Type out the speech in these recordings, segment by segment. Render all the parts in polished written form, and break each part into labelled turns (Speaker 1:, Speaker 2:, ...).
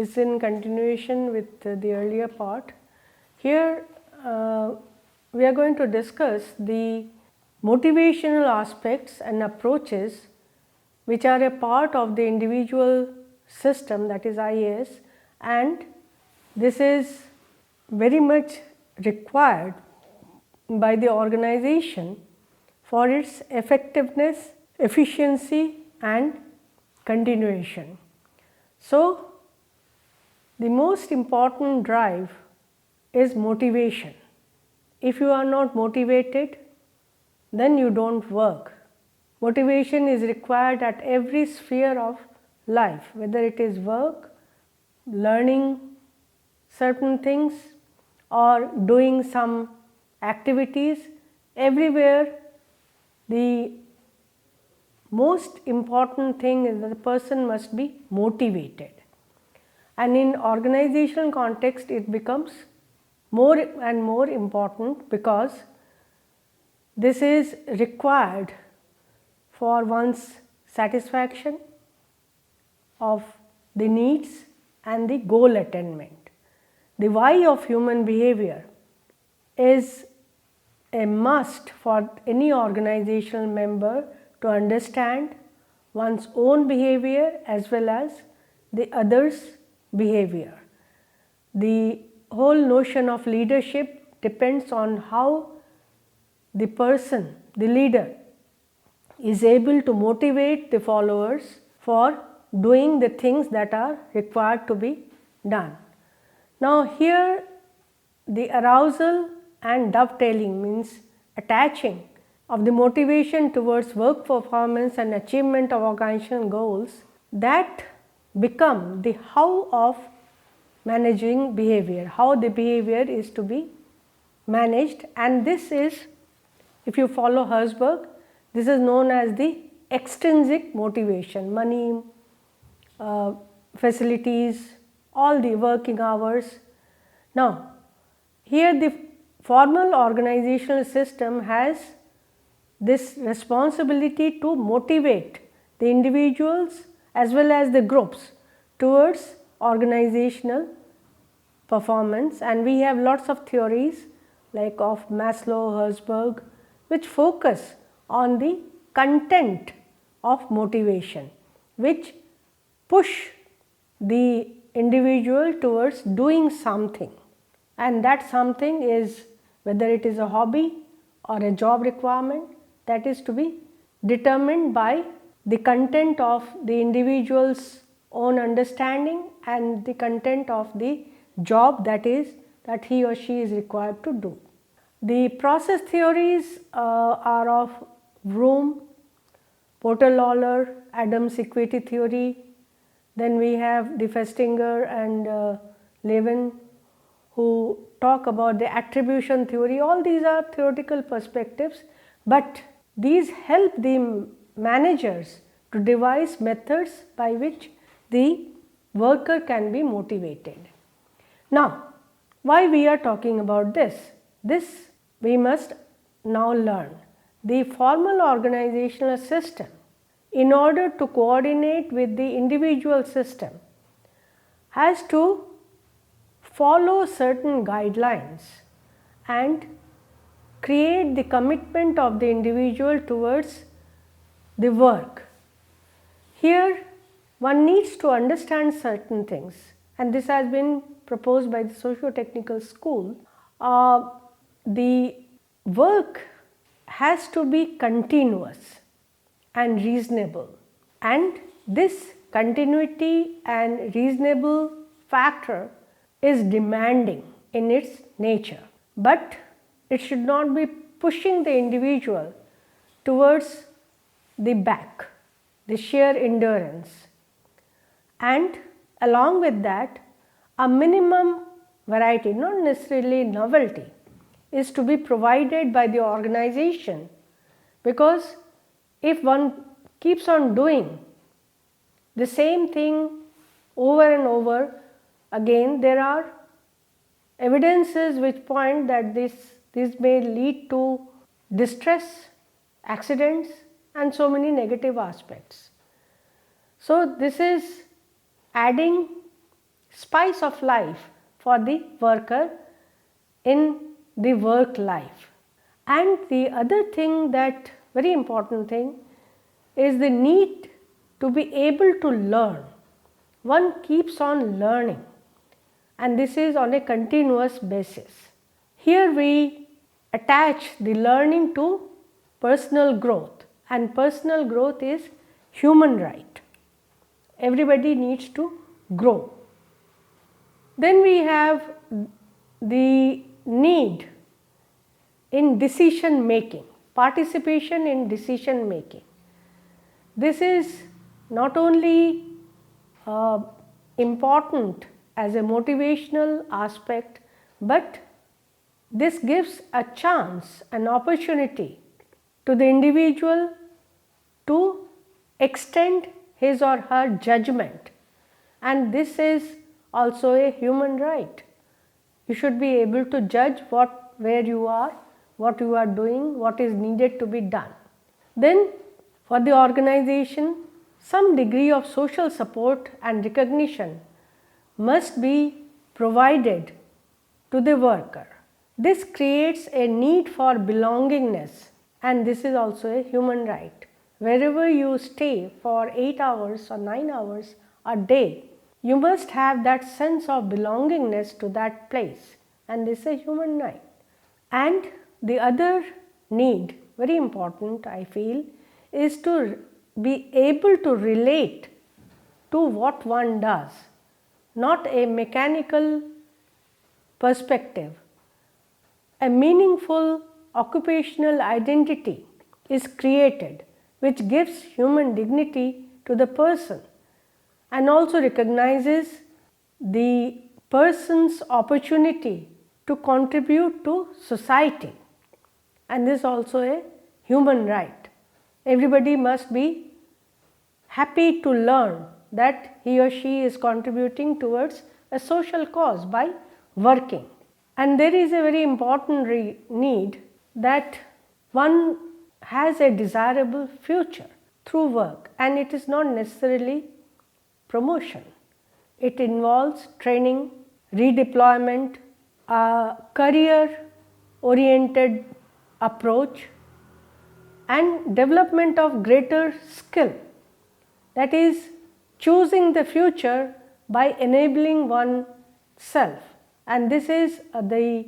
Speaker 1: is in continuation with the earlier part. Here we are going to discuss the motivational aspects and approaches which are a part of the individual system, that is IAS, and this is very much required by the organization for its effectiveness, efficiency and continuation. So, the most important drive is motivation. If you are not motivated, then you don't work. Motivation is required at every sphere of life, whether it is work, learning certain things or doing some activities. Everywhere the most important thing is that the person must be motivated, and in organizational context it becomes more and more important because this is required for one's satisfaction of the needs and the goal attainment. The why of human behavior is a must for any organizational member to understand one's own behavior as well as the others' behavior. The whole notion of leadership depends on how the person, the leader, is able to motivate the followers for doing the things that are required to be done. Now here the arousal and dovetailing means attaching of the motivation towards work performance and achievement of organizational goals that become the how of managing behavior, how the behavior is to be managed, and this is, if you follow Herzberg, this is known as the extrinsic motivation, money, facilities, all the working hours. Now, here the formal organizational system has this responsibility to motivate the individuals as well as the groups towards organizational performance, and we have lots of theories like of Maslow, Herzberg, which focus on the content of motivation, which push the individual towards doing something, and that something is, whether it is a hobby or a job requirement, that is to be determined by the content of the individual's own understanding and the content of the job that he or she is required to do. The process theories are of Vroom, Porter-Lawler, Adams equity theory. Then we have the Festinger and Levin, who talk about the attribution theory. All these are theoretical perspectives, but these help the managers to devise methods by which the worker can be motivated. Now, why we are talking about this? This we must now learn. The formal organizational system, in order to coordinate with the individual system, has to follow certain guidelines and create the commitment of the individual towards the work. Here one needs to understand certain things, and this has been proposed by the socio-technical school. The work has to be continuous and reasonable, and this continuity and reasonable factor is demanding in its nature, but it should not be pushing the individual towards the back, the sheer endurance, and along with that a minimum variety, not necessarily novelty, is to be provided by the organization, because if one keeps on doing the same thing over and over again, there are evidences which point that this may lead to distress, accidents and so many negative aspects. So this is adding spice of life for the worker in the work life. And the other thing, that very important thing, is the need to be able to learn. One keeps on learning, and this is on a continuous basis. Here we attach the learning to personal growth, and personal growth is human right. Everybody needs to grow. Then we have the need in decision making, participation in decision making. This is not only important as a motivational aspect, but this gives a chance, an opportunity to the individual to extend his or her judgment, and this is also a human right. You should be able to judge where you are, what you are doing, what is needed to be done. Then for the organization, some degree of social support and recognition must be provided to the worker. This creates a need for belongingness, and this is also a human right. Wherever you stay for 8 hours or 9 hours a day, you must have that sense of belongingness to that place, and this is a human right. And the other need, very important I feel, is to be able to relate to what one does, not a mechanical perspective. A meaningful occupational identity is created, which gives human dignity to the person and also recognizes the person's opportunity to contribute to society, and this is also a human right. Everybody must be happy to learn that he or she is contributing towards a social cause by working. And there is a very important need that one has a desirable future through work, and it is not necessarily promotion. It involves training, redeployment, a career oriented approach, and development of greater skill, that is choosing the future by enabling oneself, and this is the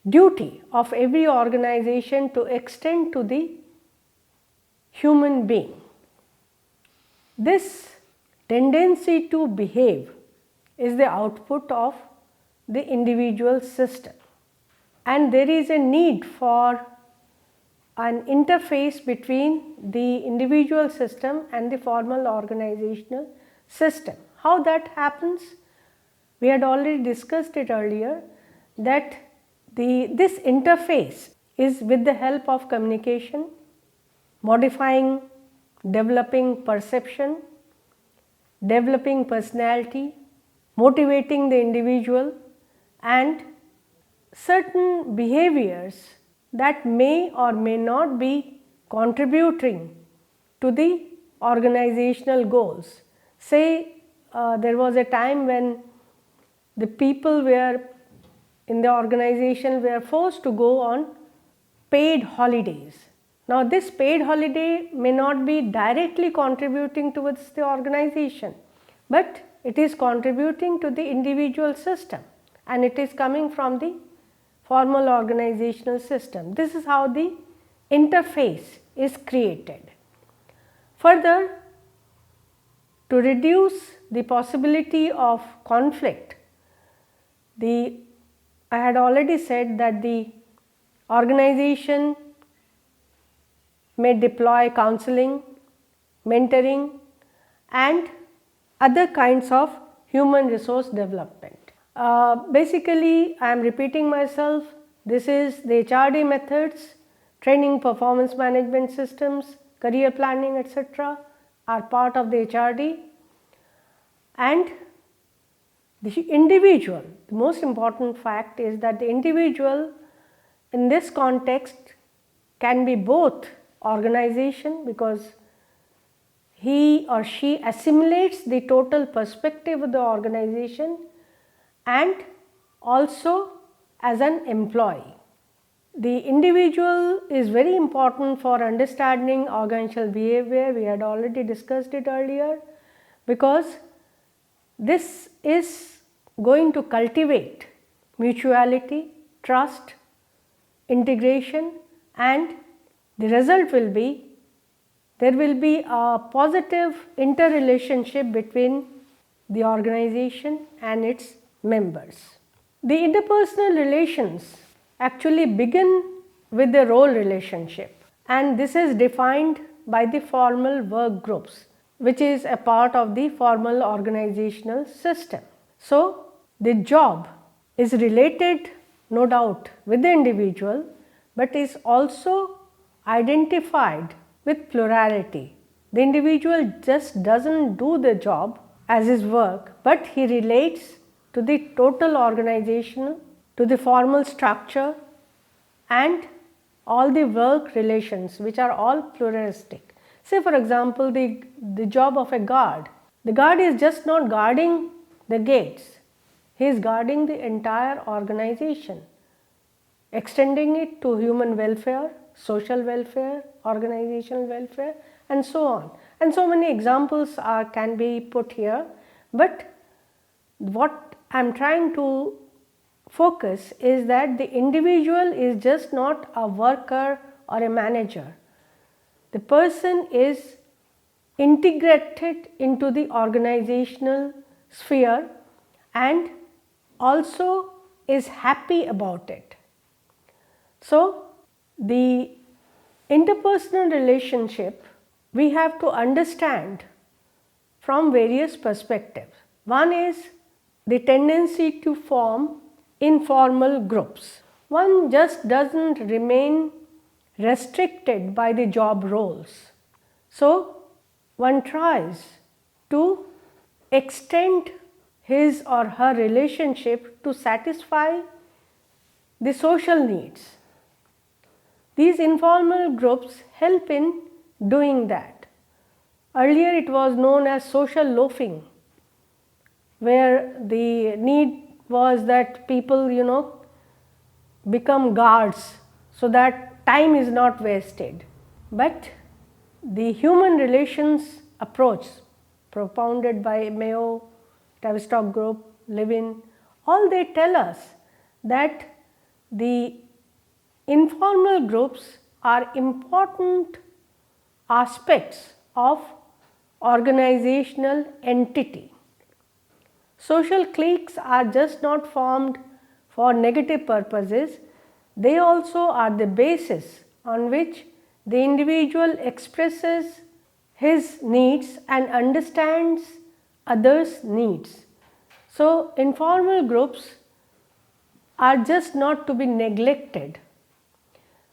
Speaker 1: duty of every organization to extend to the human being. This tendency to behave is the output of the individual system, and there is a need for an interface between the individual system and the formal organizational system. How that happens? We had already discussed it earlier, that this interface is with the help of communication, modifying, developing perception, developing personality, motivating the individual, and certain behaviors that may or may not be contributing to the organizational goals. Say there was a time when the people were in the organization were forced to go on paid holidays. Now this paid holiday may not be directly contributing towards the organization, but it is contributing to the individual system, and it is coming from the formal organizational system. This is how the interface is created. Further, to reduce the possibility of conflict, I had already said that the organization may deploy counseling, mentoring, and other kinds of human resource development. Basically, I am repeating myself, this is the HRD methods, training, performance management systems, career planning, etc. are part of the HRD, and the individual, the most important fact is that the individual in this context can be both organization, because he or she assimilates the total perspective of the organization and also as an employee. The individual is very important for understanding organizational behavior. We had already discussed it earlier, because this is going to cultivate mutuality, trust, integration, and the result will be there will be a positive interrelationship between the organization and its members. The interpersonal relations actually begin with the role relationship, and this is defined by the formal work groups, which is a part of the formal organizational system. So, the job is related, no doubt, with the individual, but is also identified with plurality. The individual just doesn't do the job as his work, but he relates to the total organization, to the formal structure, and all the work relations, which are all pluralistic. Say for example, the job of a guard. The guard is just not guarding the gates, he is guarding the entire organization, extending it to human welfare, social welfare, organizational welfare, and so on. And so many examples can be put here, but what I am trying to focus is that the individual is just not a worker or a manager. The person is integrated into the organizational sphere and also is happy about it. So, the interpersonal relationship we have to understand from various perspectives. One is the tendency to form informal groups. One just doesn't remain restricted by the job roles. So, one tries to extend his or her relationship to satisfy the social needs. These informal groups help in doing that. Earlier it was known as social loafing, where the need was that people, become guards so that time is not wasted. But the human relations approach propounded by Mayo, Tavistock Group, Levin, all they tell us that the informal groups are important aspects of organizational entity. Social cliques are just not formed for negative purposes, they also are the basis on which the individual expresses his needs and understands others' needs. So, informal groups are just not to be neglected.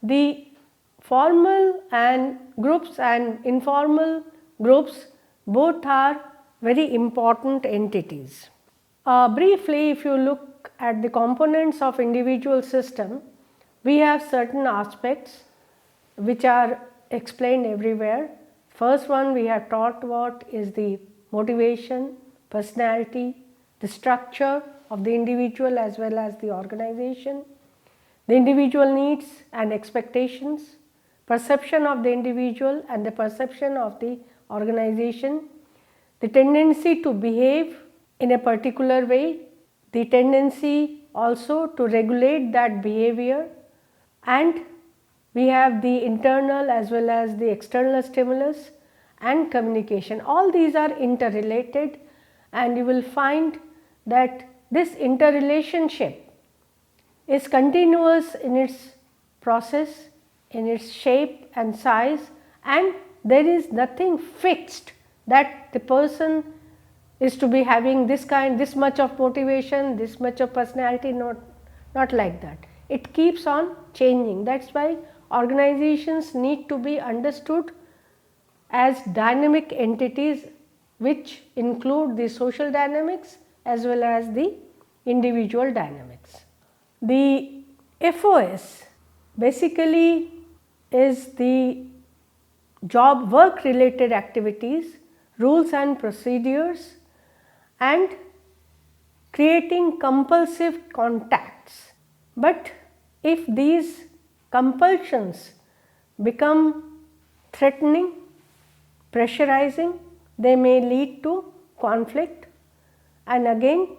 Speaker 1: The formal and groups and informal groups both are very important entities. Briefly, if you look at the components of individual system, we have certain aspects which are explained everywhere. First one we have talked about is the motivation, personality, the structure of the individual as well as the organization, the individual needs and expectations, perception of the individual and the perception of the organization, the tendency to behave in a particular way, the tendency also to regulate that behavior, and we have the internal as well as the external stimulus and communication. All these are interrelated, and you will find that this interrelationship is continuous in its process, in its shape and size, and there is nothing fixed that the person is to be having this much of motivation, this much of personality, not like that. It keeps on changing. That is why organizations need to be understood as dynamic entities which include the social dynamics as well as the individual dynamics. The FOS basically is the work related activities, rules and procedures, and creating compulsive contacts. But if these compulsions become threatening, pressurizing, they may lead to conflict, and again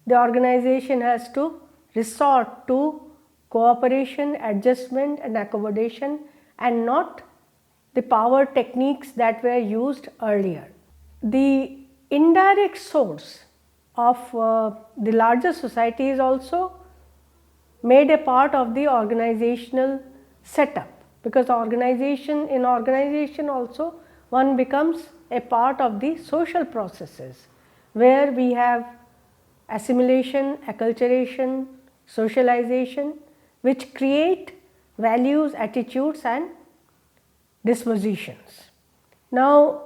Speaker 1: the organization has to resort to cooperation, adjustment and accommodation, and not the power techniques that were used earlier. The indirect source of the larger society is also made a part of the organizational setup, because in organization also one becomes a part of the social processes where we have assimilation, acculturation, socialization, which create values, attitudes and dispositions. Now,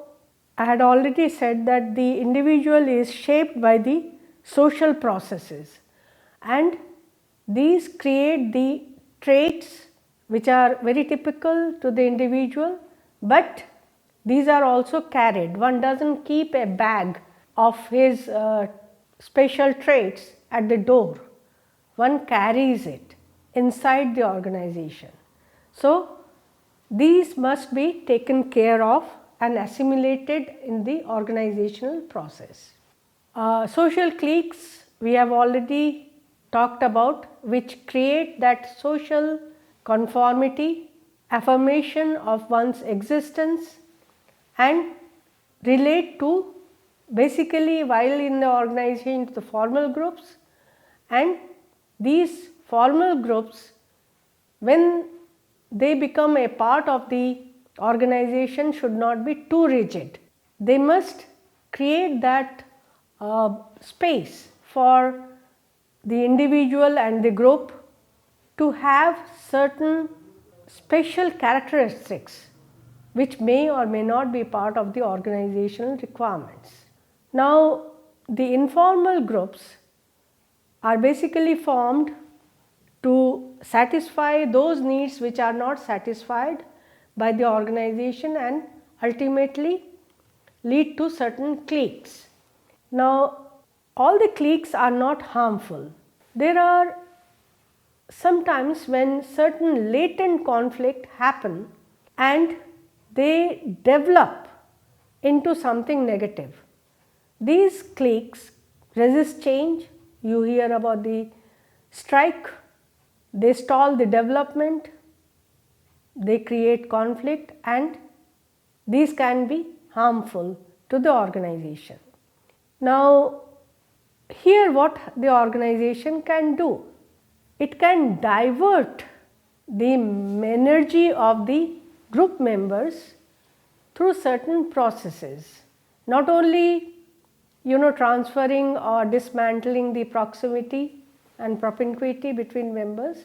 Speaker 1: I had already said that the individual is shaped by the social processes, and these create the traits which are very typical to the individual, but these are also carried. One does not keep a bag of his special traits at the door, one carries it inside the organization. So, these must be taken care of and assimilated in the organizational process. Social cliques we have already talked about, which create that social conformity, affirmation of one's existence, and relate to basically while in the organization the formal groups, and these formal groups, when they become a part of the organization, should not be too rigid. They must create that space for the individual and the group to have certain special characteristics which may or may not be part of the organizational requirements. Now, the informal groups are basically formed to satisfy those needs which are not satisfied by the organization and ultimately lead to certain cliques. Now, all the cliques are not harmful. There are sometimes when certain latent conflict happen and they develop into something negative. These cliques resist change. You hear about the strike, they stall the development, they create conflict, and these can be harmful to the organization. Now, here what the organization can do, it can divert the energy of the group members through certain processes, not only transferring or dismantling the proximity and propinquity between members,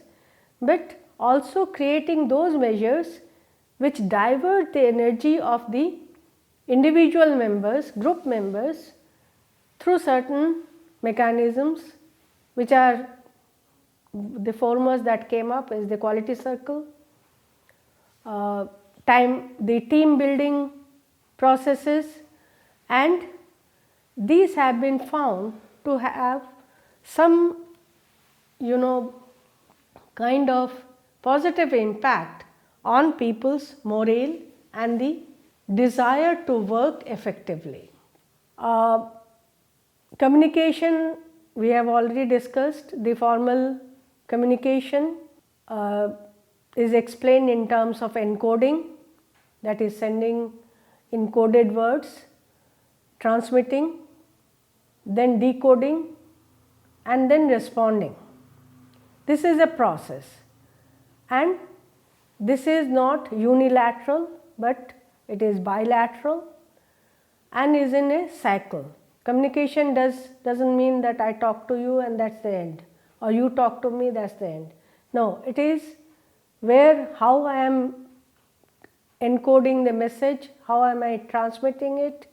Speaker 1: but also creating those measures which divert the energy of the individual members, group members, through certain mechanisms, which are the foremost that came up is the quality circle, the team building processes, and these have been found to have some kind of positive impact on people's morale and the desire to work effectively. Communication, we have already discussed. The formal communication is explained in terms of encoding, that is sending encoded words, transmitting, then decoding, and then responding. This is a process, and this is not unilateral, but it is bilateral and is in a cycle. Communication doesn't mean that I talk to you and that's the end, or you talk to me, that's the end. No, it is how I am encoding the message, how am I transmitting it,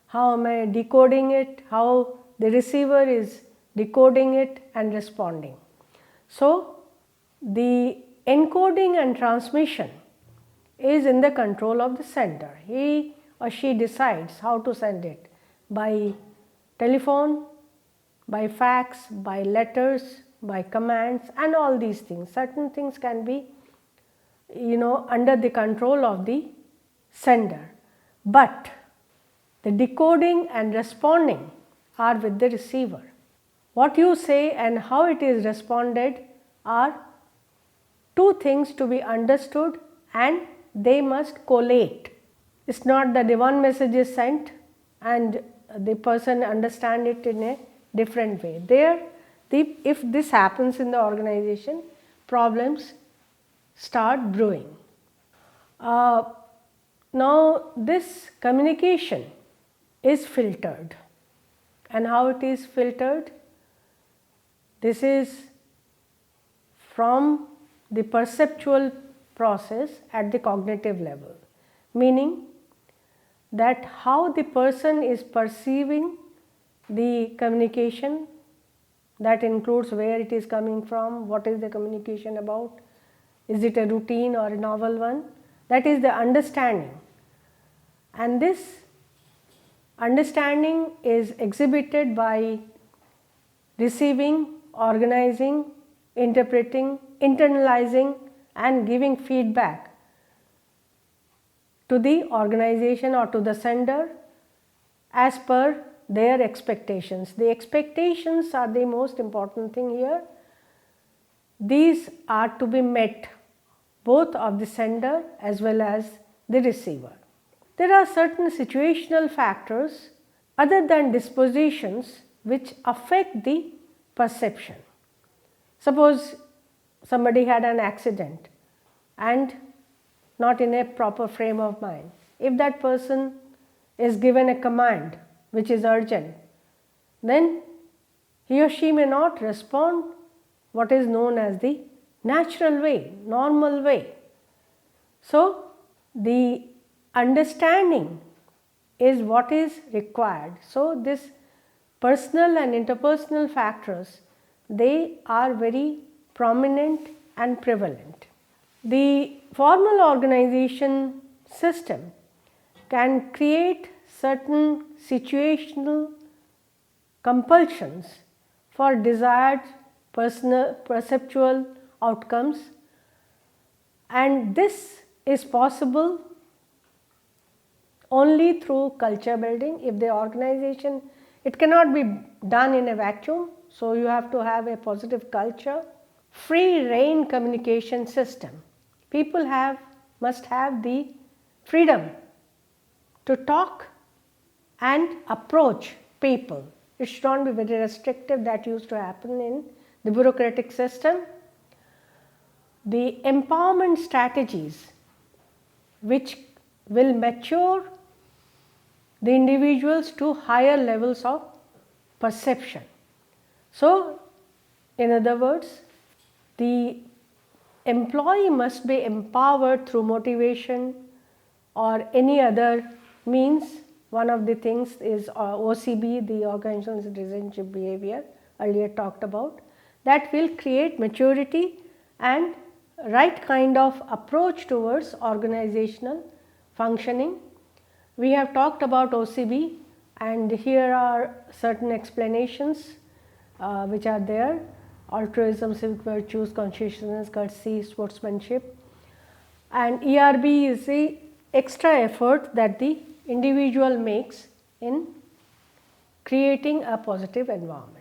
Speaker 1: how am I decoding it, how the receiver is decoding it and responding. So, the encoding and transmission is in the control of the sender. He or she decides how to send it, by telephone, by fax, by letters, by commands, and all these things. Certain things can be under the control of the sender, but the decoding and responding are with the receiver. What you say and how it is responded are two things to be understood, and they must collate. It's not that the one message is sent and the person understand it in a different way. If this happens in the organization, problems start brewing. Now this communication is filtered, and how it is filtered? This is from the perceptual process at the cognitive level, meaning that how the person is perceiving the communication. That includes where it is coming from, what is the communication about, is it a routine or a novel one? That is the understanding, and this understanding is exhibited by receiving, organizing, interpreting, internalizing, and giving feedback to the organization or to the sender as per their expectations. The expectations are the most important thing here. These are to be met, both of the sender as well as the receiver. There are certain situational factors other than dispositions which affect the perception. Suppose somebody had an accident and not in a proper frame of mind. If that person is given a command which is urgent, then he or she may not respond what is known as the natural way, normal way. So the understanding is what is required. So this personal and interpersonal factors, they are very prominent and prevalent. The formal organization system can create certain situational compulsions for desired personal perceptual outcomes, and this is possible only through culture building. If the organization, it cannot be done in a vacuum, so you have to have a positive culture. Free rein communication system. People must have the freedom to talk and approach people. It should not be very restrictive. That used to happen in the bureaucratic system. The empowerment strategies which will mature the individuals to higher levels of perception. So, in other words, the employee must be empowered through motivation or any other means. One of the things is OCB, the Organizational Citizenship Behavior, earlier talked about, that will create maturity and right kind of approach towards organizational functioning. We have talked about OCB, and here are certain explanations which are there: altruism, civic virtues, conscientiousness, courtesy, sportsmanship. And ERB is the extra effort that the individual makes in creating a positive environment.